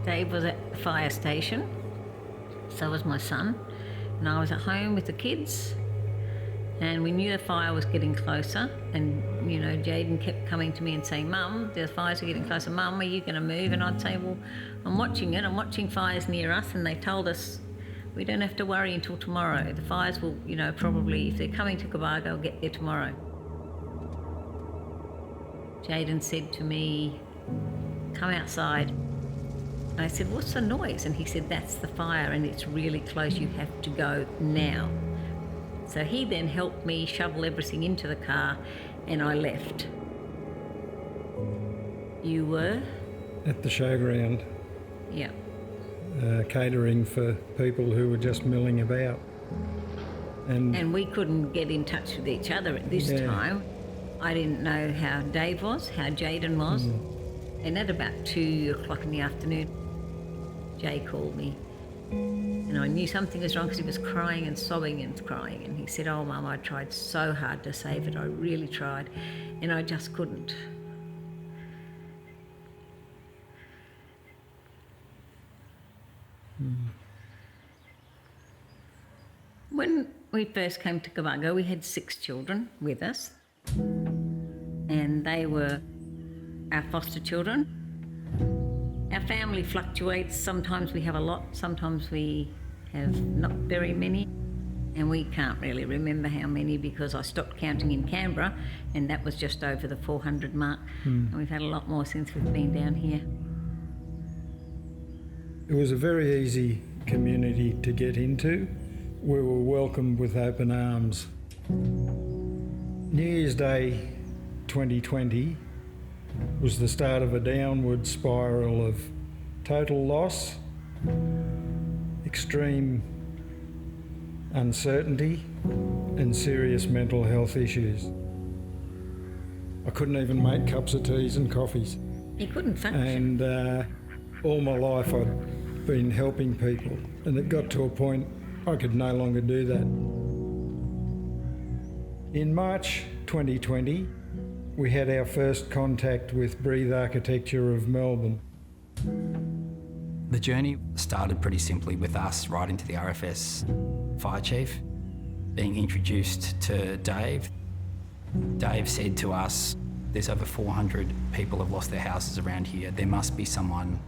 Dave was at the fire station, so was my son, and I was at home with the kids, and we knew the fire was getting closer, and you know, Jaden kept coming to me and saying, "Mum, the fires are getting closer. Mum, are you going to move?" And I'd say, "Well, I'm watching it. I'm watching fires near us," and they told us we don't have to worry until tomorrow. The fires will, you know, probably, if they're coming to Cobargo, they'll get there tomorrow. Jaden said to me, "Come outside." And I said, "What's the noise?" And he said, "That's the fire and it's really close. You have to go now." So he then helped me shovel everything into the car and I left. You were? At the showground. Yeah. Catering for people who were just milling about. And we couldn't get in touch with each other at this time. I didn't know how Dave was, how Jaden was. And at about 2 o'clock in the afternoon, Jay called me. And I knew something was wrong because he was crying and sobbing and crying. And he said, "Oh, Mum, I tried so hard to save it. I really tried. And I just couldn't." When we first came to Cobargo, we had 6 children with us. And they were our foster children. Our family fluctuates. Sometimes we have a lot, sometimes we have not very many. And we can't really remember how many because I stopped counting in Canberra and that was just over the 400 mark. And we've had a lot more since we've been down here. It was a very easy community to get into. We were welcomed with open arms. New Year's Day 2020 was the start of a downward spiral of total loss, extreme uncertainty, and serious mental health issues. I couldn't even make cups of teas and coffees. You couldn't function. And all my life I'd been helping people, and it got to a point I could no longer do that. In March 2020, we had our first contact with Breathe Architecture of Melbourne. The journey started pretty simply with us writing to the RFS fire chief, being introduced to Dave. Dave said to us, "There's over 400 people have lost their houses around here. There must be someone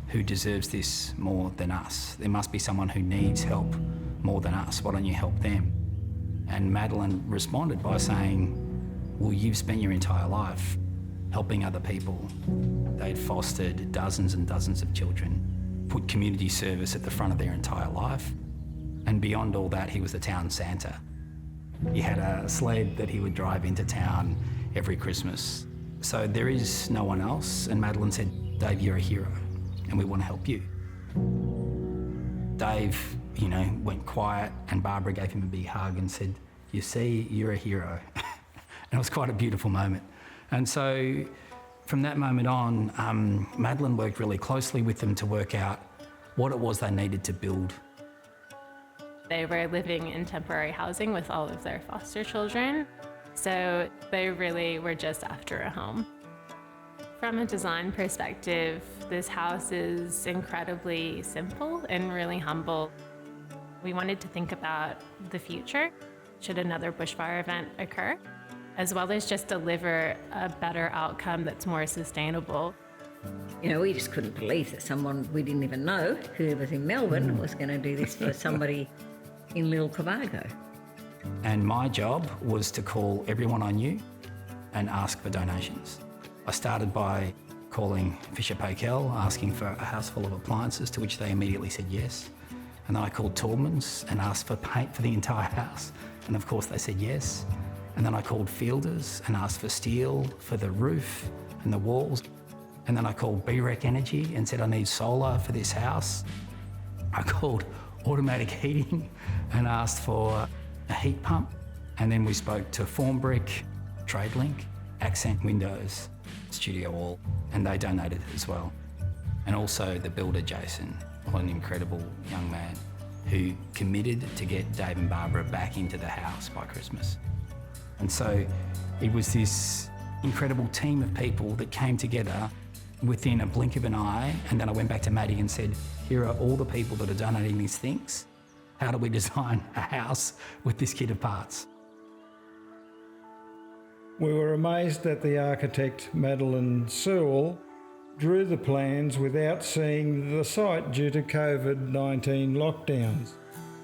who deserves this more than us. There must be someone who needs help more than us. Why don't you help them?" And Madeline responded by saying, "Well, you've spent your entire life helping other people." They'd fostered dozens and dozens of children, put community service at the front of their entire life. And beyond all that, he was the town Santa. He had a sled that he would drive into town every Christmas. So there is no one else. And Madeline said, "Dave, you're a hero and we want to help you." Dave, you know, went quiet and Barbara gave him a big hug and said, "You see, you're a hero." And it was quite a beautiful moment. And so from that moment on, Madeline worked really closely with them to work out what it was they needed to build. They were living in temporary housing with all of their foster children, so they really were just after a home. From a design perspective, this house is incredibly simple and really humble. We wanted to think about the future, should another bushfire event occur, as well as just deliver a better outcome that's more sustainable. You know, we just couldn't believe that someone we didn't even know, who was in Melbourne, was going to do this for somebody in Little Cobargo. And my job was to call everyone I knew and ask for donations. I started by calling Fisher Paykel, asking for a house full of appliances, to which they immediately said yes. And then I called Taubmans and asked for paint for the entire house. And of course they said yes. And then I called Fielders and asked for steel for the roof and the walls. And then I called BREC Energy and said I need solar for this house. I called Automatic Heating and asked for a heat pump. And then we spoke to Formbrick, TradeLink, Accent Windows, Studio Wall, and they donated as well. And also the builder, Jason, what an incredible young man who committed to get Dave and Barbara back into the house by Christmas. And so it was this incredible team of people that came together within a blink of an eye, and then I went back to Maddie and said, here are all the people that are donating these things. How do we design a house with this kit of parts? We were amazed that the architect Madeline Sewall drew the plans without seeing the site due to COVID-19 lockdowns.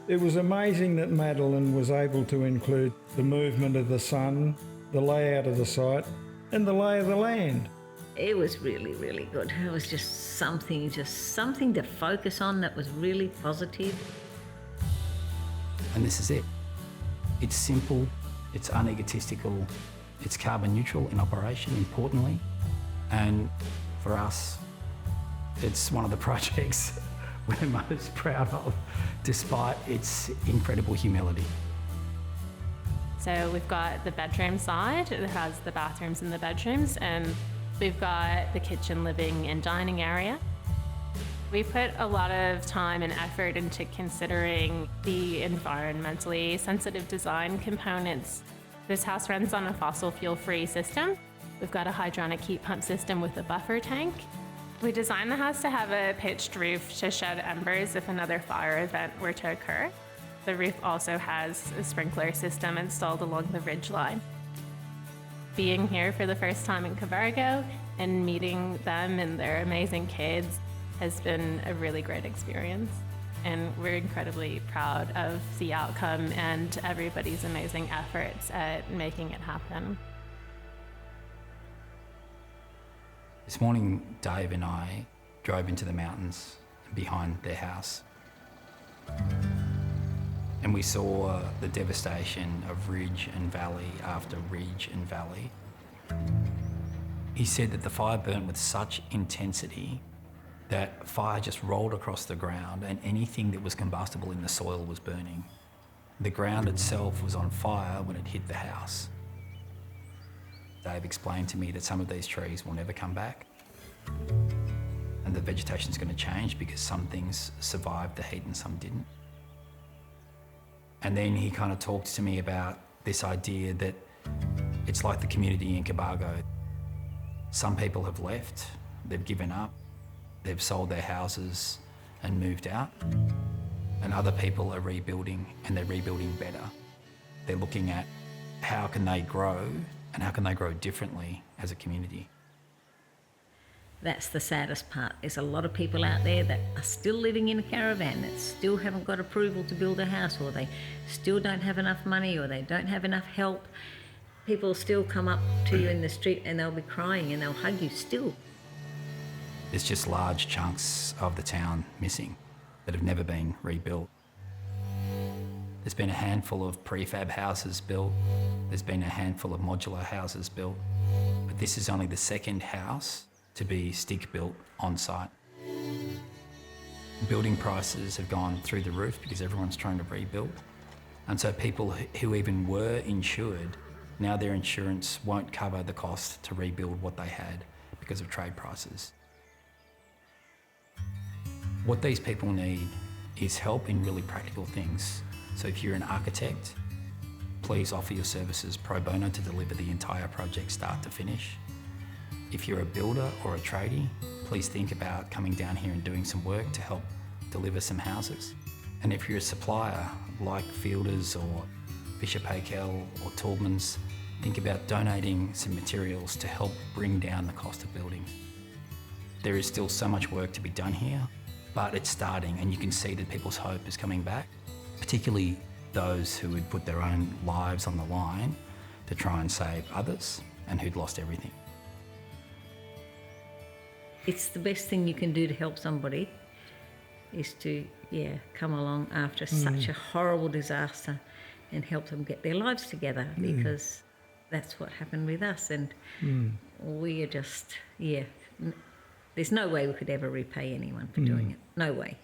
It was amazing that Madeline was able to include the movement of the sun, the layout of the site, and the lay of the land. It was really, really good. It was just something to focus on that was really positive. And this is it. It's simple, it's unegotistical, it's carbon neutral in operation, importantly. And for us, it's one of the projects we're most proud of, despite its incredible humility. So we've got the bedroom side, it has the bathrooms and the bedrooms, and we've got the kitchen, living and dining area. We put a lot of time and effort into considering the environmentally sensitive design components. This house runs on a fossil fuel-free system. We've got a hydronic heat pump system with a buffer tank. We designed the house to have a pitched roof to shed embers if another fire event were to occur. The roof also has a sprinkler system installed along the ridge line. Being here for the first time in Cobargo and meeting them and their amazing kids has been a really great experience. And we're incredibly proud of the outcome and everybody's amazing efforts at making it happen. This morning, Dave and I drove into the mountains behind their house. And we saw the devastation of ridge and valley after ridge and valley. He said that the fire burnt with such intensity that fire just rolled across the ground and anything that was combustible in the soil was burning. The ground itself was on fire when it hit the house. Dave explained to me that some of these trees will never come back and the vegetation's going to change because some things survived the heat and some didn't. And then he kind of talked to me about this idea that it's like the community in Cobargo. Some people have left, they've given up, they've sold their houses and moved out. And other people are rebuilding, and they're rebuilding better. They're looking at how can they grow and how can they grow differently as a community. That's the saddest part. There's a lot of people out there that are still living in a caravan, that still haven't got approval to build a house, or they still don't have enough money, or they don't have enough help. People still come up to you in the street and they'll be crying and they'll hug you still. There's just large chunks of the town missing that have never been rebuilt. There's been a handful of prefab houses built. There's been a handful of modular houses built. But this is only the second house to be stick built on site. Building prices have gone through the roof because everyone's trying to rebuild. And so people who even were insured, now their insurance won't cover the cost to rebuild what they had because of trade prices. What these people need is help in really practical things. So if you're an architect, please offer your services pro bono to deliver the entire project start to finish. If you're a builder or a tradie, please think about coming down here and doing some work to help deliver some houses. And if you're a supplier like Fielders or Fisher Paykel or Taubmans, think about donating some materials to help bring down the cost of building. There is still so much work to be done here, but it's starting, and you can see that people's hope is coming back, particularly those who would put their own lives on the line to try and save others and who'd lost everything. It's the best thing you can do to help somebody is to, come along after such a horrible disaster and help them get their lives together, because that's what happened with us. And we are just, there's no way we could ever repay anyone for doing it. No way.